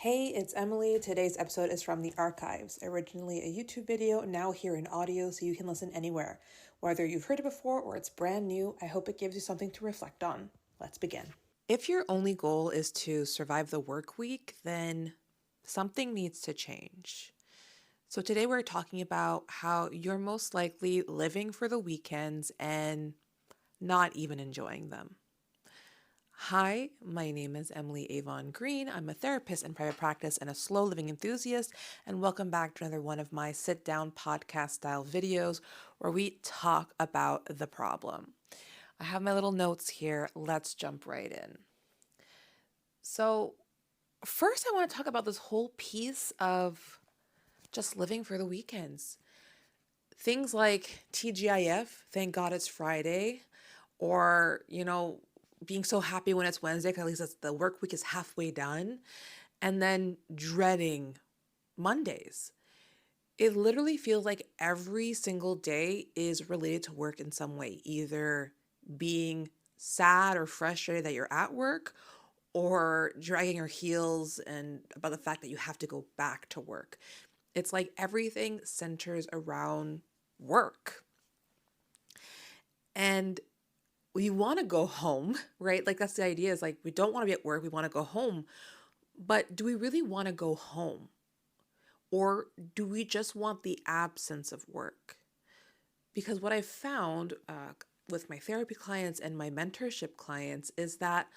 Hey, it's Emily. Today's episode is from the archives, originally a YouTube video, now here in audio so you can listen anywhere. Whether you've heard it before or it's brand new, I hope it gives you something to reflect on. Let's begin. If your only goal is to survive the work week, then something needs to change. So today we're talking about how you're most likely living for the weekends and not even enjoying them. Hi, my name is Emily Avon Green. I'm a therapist in private practice and a slow living enthusiast, and welcome back to another one of my sit down podcast style videos where we talk about the problem. I have my little notes here. Let's jump right in. So, first, I want to talk about this whole piece of just living for the weekends. Things like TGIF, thank God it's Friday, or, being so happy when it's Wednesday because at least the work week is halfway done, and then dreading Mondays. It literally feels like every single day is related to work in some way, either being sad or frustrated that you're at work or dragging your heels and about the fact that you have to go back to work. It's like everything centers around work. And we want to go home, right? Like that's the idea is like we don't want to be at work, we want to go home. But do we really want to go home? Or do we just want the absence of work? Because what I've found with my therapy clients and my mentorship clients is that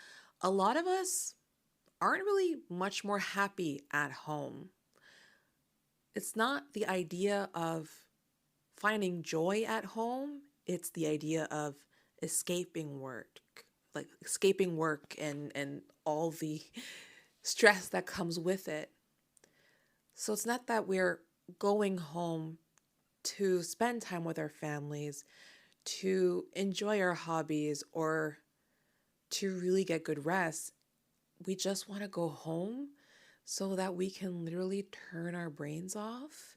a lot of us aren't really much more happy at home. It's not the idea of finding joy at home, it's the idea of escaping work, and all the stress that comes with it. So it's not that we're going home to spend time with our families, to enjoy our hobbies, or to really get good rest. We just want to go home so that we can literally turn our brains off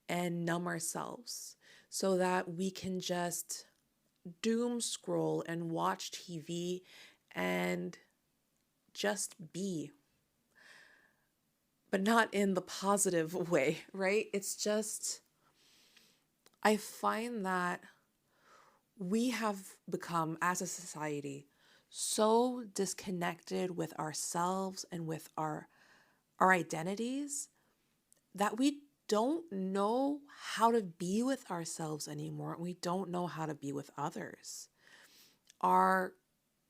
and numb ourselves, so that we can just doom scroll and watch TV and just be, but not in the positive way, right? It's just, I find that we have become, as a society, so disconnected with ourselves and with our identities that we don't know how to be with ourselves anymore. We don't know how to be with others. Our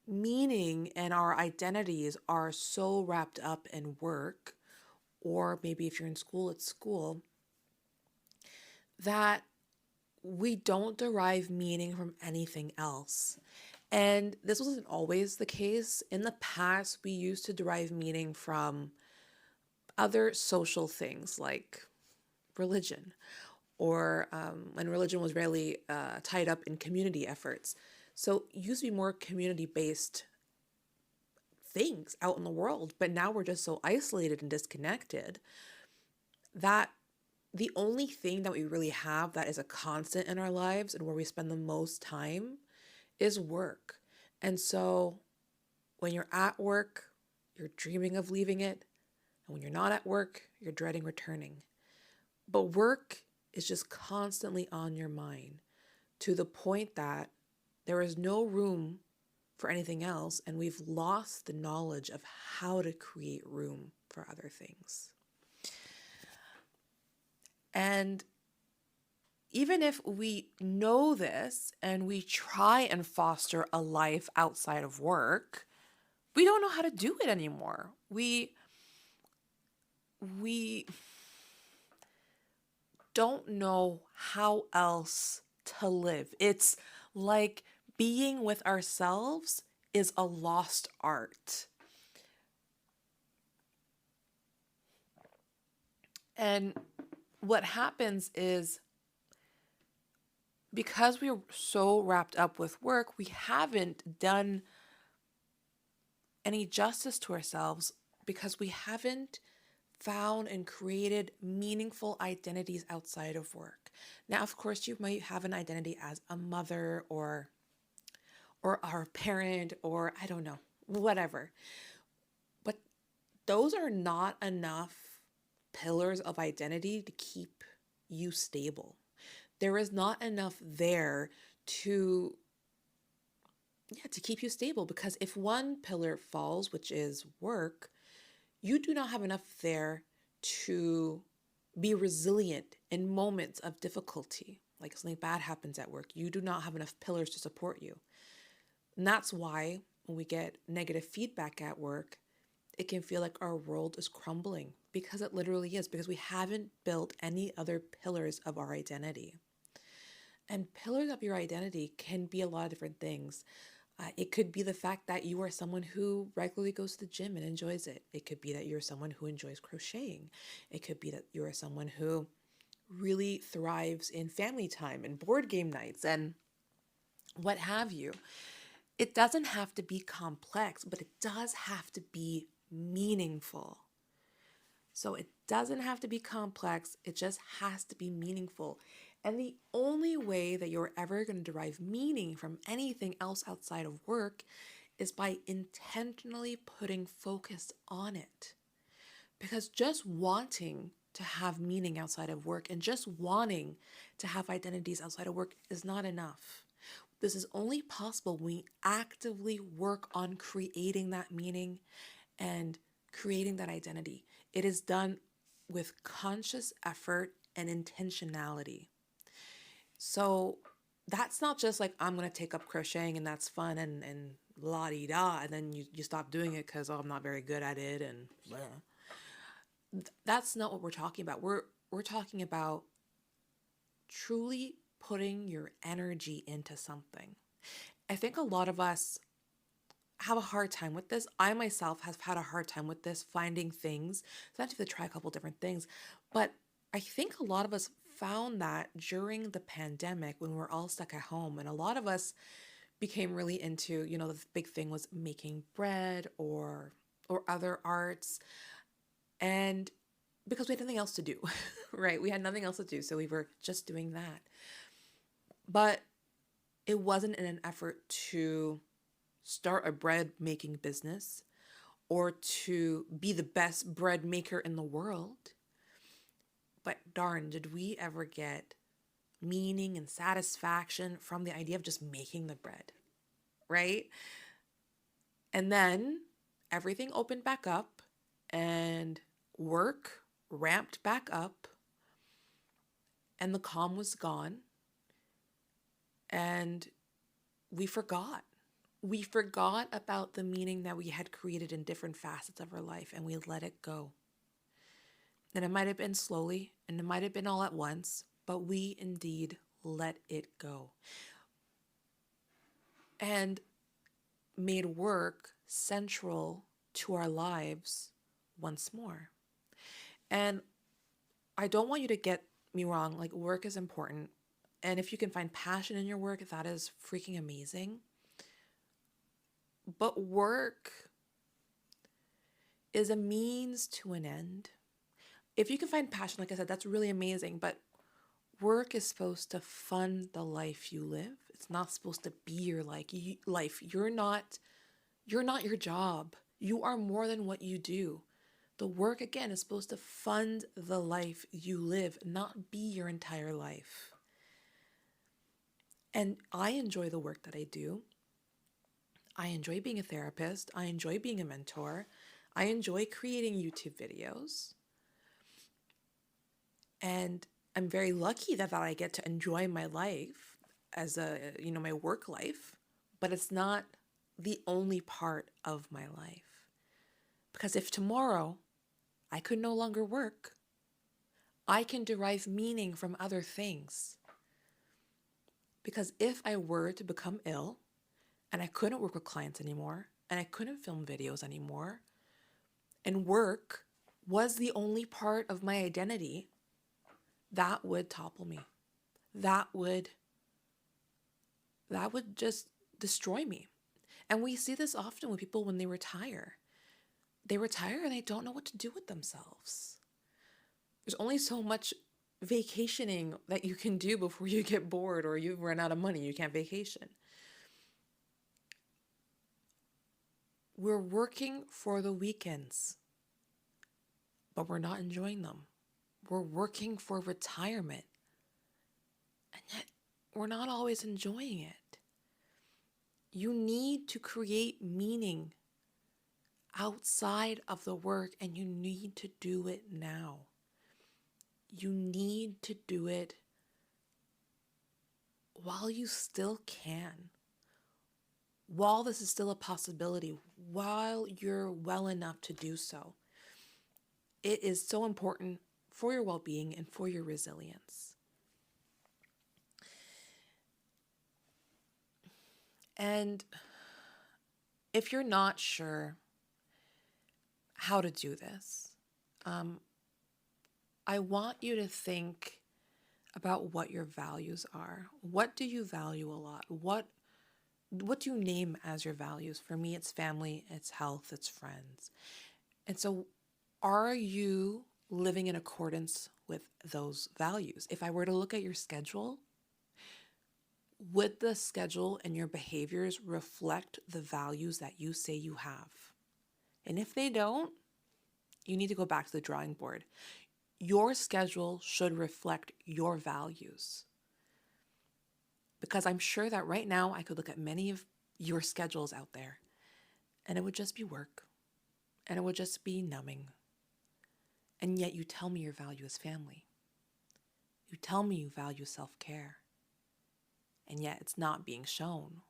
meaning and our identities are so wrapped up in work, or maybe if you're in school, it's school, that we don't derive meaning from anything else. And this wasn't always the case. In the past, we used to derive meaning from other social things like religion, or when religion was rarely tied up in community efforts. So it used to be more community-based things out in the world, but now we're just so isolated and disconnected that the only thing that we really have that is a constant in our lives and where we spend the most time is work. And so when you're at work, you're dreaming of leaving it. And when you're not at work, you're dreading returning. But work is just constantly on your mind to the point that there is no room for anything else, and we've lost the knowledge of how to create room for other things. And even if we know this and we try and foster a life outside of work, we don't know how to do it anymore. We don't know how else to live. It's like being with ourselves is a lost art. And what happens is, because we're so wrapped up with work, we haven't done any justice to ourselves because we haven't found and created meaningful identities outside of work. Now, of course, you might have an identity as a mother or a parent, or I don't know, whatever. But those are not enough pillars of identity to keep you stable. There is not enough there to to keep you stable, because if one pillar falls, which is work, you do not have enough there to be resilient in moments of difficulty. Like something bad happens at work, you do not have enough pillars to support you. And that's why when we get negative feedback at work, it can feel like our world is crumbling, because it literally is, because we haven't built any other pillars of our identity. And pillars of your identity can be a lot of different things. It could be the fact that you are someone who regularly goes to the gym and enjoys it. It could be that you're someone who enjoys crocheting. It could be that you're someone who really thrives in family time and board game nights and what have you. It doesn't have to be complex, but it does have to be meaningful. So it doesn't have to be complex, it just has to be meaningful. And the only way that you're ever going to derive meaning from anything else outside of work is by intentionally putting focus on it. Because just wanting to have meaning outside of work and just wanting to have identities outside of work is not enough. This is only possible when we actively work on creating that meaning and creating that identity. It is done with conscious effort and intentionality. So that's not just like, I'm going to take up crocheting and that's fun and la-di-da, and then you stop doing it because, oh, I'm not very good at it and blah. That's not what we're talking about. We're talking about truly putting your energy into something. I think a lot of us have a hard time with this. I myself have had a hard time with this, finding things. So I have to try a couple different things. But I think a lot of us found that during the pandemic when we're all stuck at home, and a lot of us became really into, the big thing was making bread or other arts. And because we had nothing else to do, right? We had nothing else to do. So we were just doing that. But it wasn't in an effort to start a bread making business or to be the best bread maker in the world. But darn, did we ever get meaning and satisfaction from the idea of just making the bread, right? And then everything opened back up and work ramped back up and the calm was gone. And we forgot. We forgot about the meaning that we had created in different facets of our life, and we let it go. And it might have been slowly, and it might have been all at once, but we indeed let it go. And made work central to our lives once more. And I don't want you to get me wrong, like, work is important. And if you can find passion in your work, that is freaking amazing. But work is a means to an end. If you can find passion, like I said, that's really amazing. But work is supposed to fund the life you live. It's not supposed to be your life. You're not your job. You are more than what you do. The work, again, is supposed to fund the life you live, not be your entire life. And I enjoy the work that I do. I enjoy being a therapist. I enjoy being a mentor. I enjoy creating YouTube videos. And I'm very lucky that I get to enjoy my life as my work life, but it's not the only part of my life. Because if tomorrow I could no longer work, I can derive meaning from other things. Because if I were to become ill and I couldn't work with clients anymore and I couldn't film videos anymore, and work was the only part of my identity, that would topple me. That would just destroy me. And we see this often with people when they retire. They retire and they don't know what to do with themselves. There's only so much vacationing that you can do before you get bored or you run out of money. You can't vacation. We're working for the weekends. but we're not enjoying them. We're working for retirement, and yet we're not always enjoying it. You need to create meaning outside of the work, and you need to do it now. You need to do it while you still can, while this is still a possibility, while you're well enough to do so. It is so important for your well-being and for your resilience. And if you're not sure how to do this, I want you to think about what your values are. What do you value a lot? What do you name as your values? For me, it's family, it's health, it's friends. And so are you living in accordance with those values? If I were to look at your schedule, would the schedule and your behaviors reflect the values that you say you have? And if they don't, you need to go back to the drawing board. Your schedule should reflect your values. Because I'm sure that right now I could look at many of your schedules out there and it would just be work and it would just be numbing. And yet you tell me your value is family. You tell me you value self-care. And yet it's not being shown.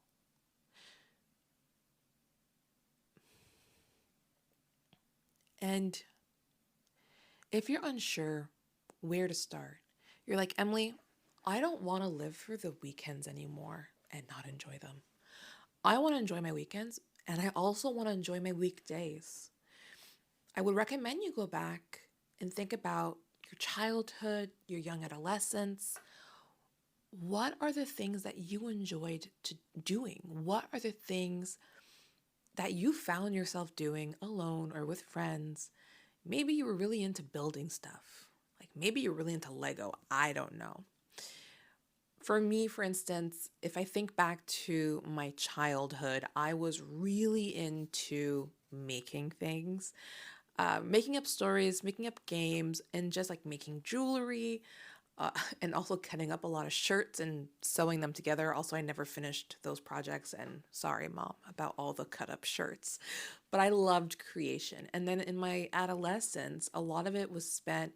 And if you're unsure where to start, you're like, Emily, I don't want to live for the weekends anymore and not enjoy them. I want to enjoy my weekends, and I also want to enjoy my weekdays. I would recommend you go back and think about your childhood, your young adolescence. What are the things that you enjoyed doing? What are the things that you found yourself doing alone or with friends? Maybe you were really into building stuff. Like maybe you're really into Lego. I don't know. For me, for instance, if I think back to my childhood, I was really into making things, making up stories, making up games, and just like making jewelry, and also cutting up a lot of shirts and sewing them together. Also, I never finished those projects, and sorry, Mom, about all the cut up shirts. But I loved creation. And then in my adolescence, a lot of it was spent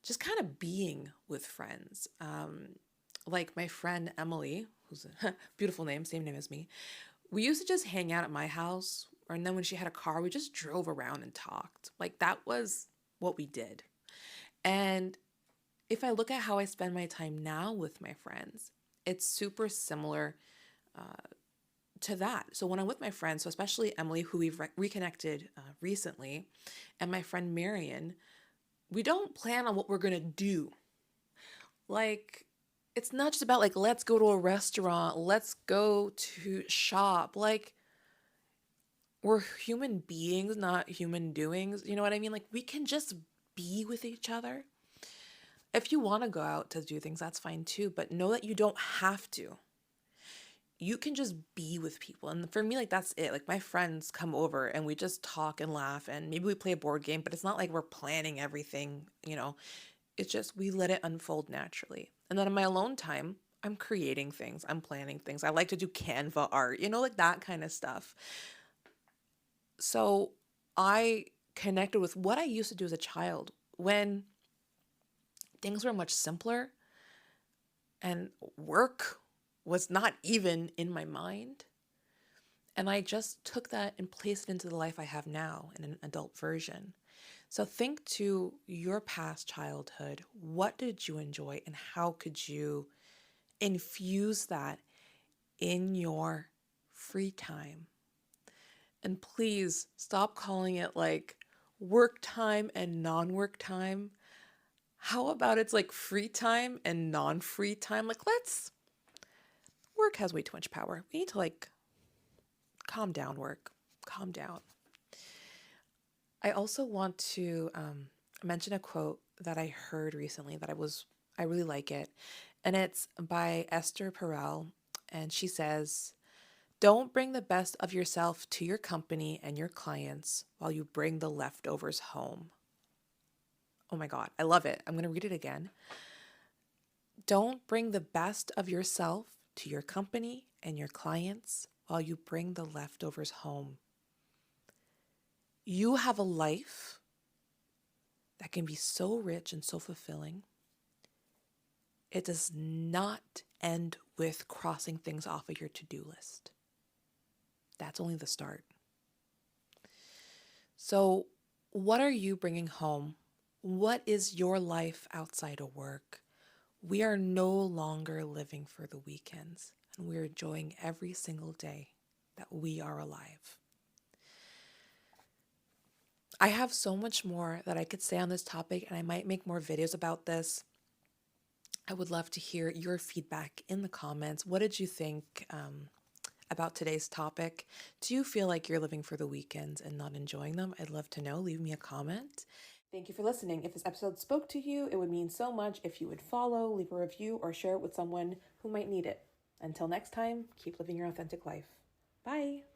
just kind of being with friends. Like my friend Emily, who's a beautiful name, same name as me. We used to just hang out at my house, and then when she had a car, we just drove around and talked. Like that was what we did. And if I look at how I spend my time now with my friends, it's super similar to that. So when I'm with my friends, so especially Emily, who we've reconnected recently, and my friend Marion, we don't plan on what we're going to do. Like, it's not just about like, let's go to a restaurant, let's go to shop. Like, we're human beings, not human doings. You know what I mean? Like, we can just be with each other. If you want to go out to do things, that's fine too. But know that you don't have to. You can just be with people. And for me, like, that's it. Like, my friends come over and we just talk and laugh and maybe we play a board game, but it's not like we're planning everything, you know. It's just we let it unfold naturally. And then in my alone time, I'm creating things, I'm planning things. I like to do Canva art, you know, like that kind of stuff. So I connected with what I used to do as a child when things were much simpler and work was not even in my mind. And I just took that and placed it into the life I have now in an adult version. So think to your past childhood. What did you enjoy and how could you infuse that in your free time? And please stop calling it like work time and non-work time. How about it's like free time and non-free time? Like work has way too much power. We need to like calm down, work. Calm down. I also want to mention a quote that I heard recently that I really like it. And it's by Esther Perel. And she says, "Don't bring the best of yourself to your company and your clients while you bring the leftovers home." Oh my God, I love it. I'm going to read it again. Don't bring the best of yourself to your company and your clients while you bring the leftovers home. You have a life that can be so rich and so fulfilling. It does not end with crossing things off of your to-do list. That's only the start. So, what are you bringing home? What is your life outside of work? We are no longer living for the weekends, and we're enjoying every single day that we are alive. I have so much more that I could say on this topic, and I might make more videos about this. I would love to hear your feedback in the comments. What did you think about today's topic? Do you feel like you're living for the weekends and not enjoying them? I'd love to know. Leave me a comment. Thank you for listening. If this episode spoke to you, it would mean so much if you would follow, leave a review, or share it with someone who might need it. Until next time, keep living your authentic life. Bye.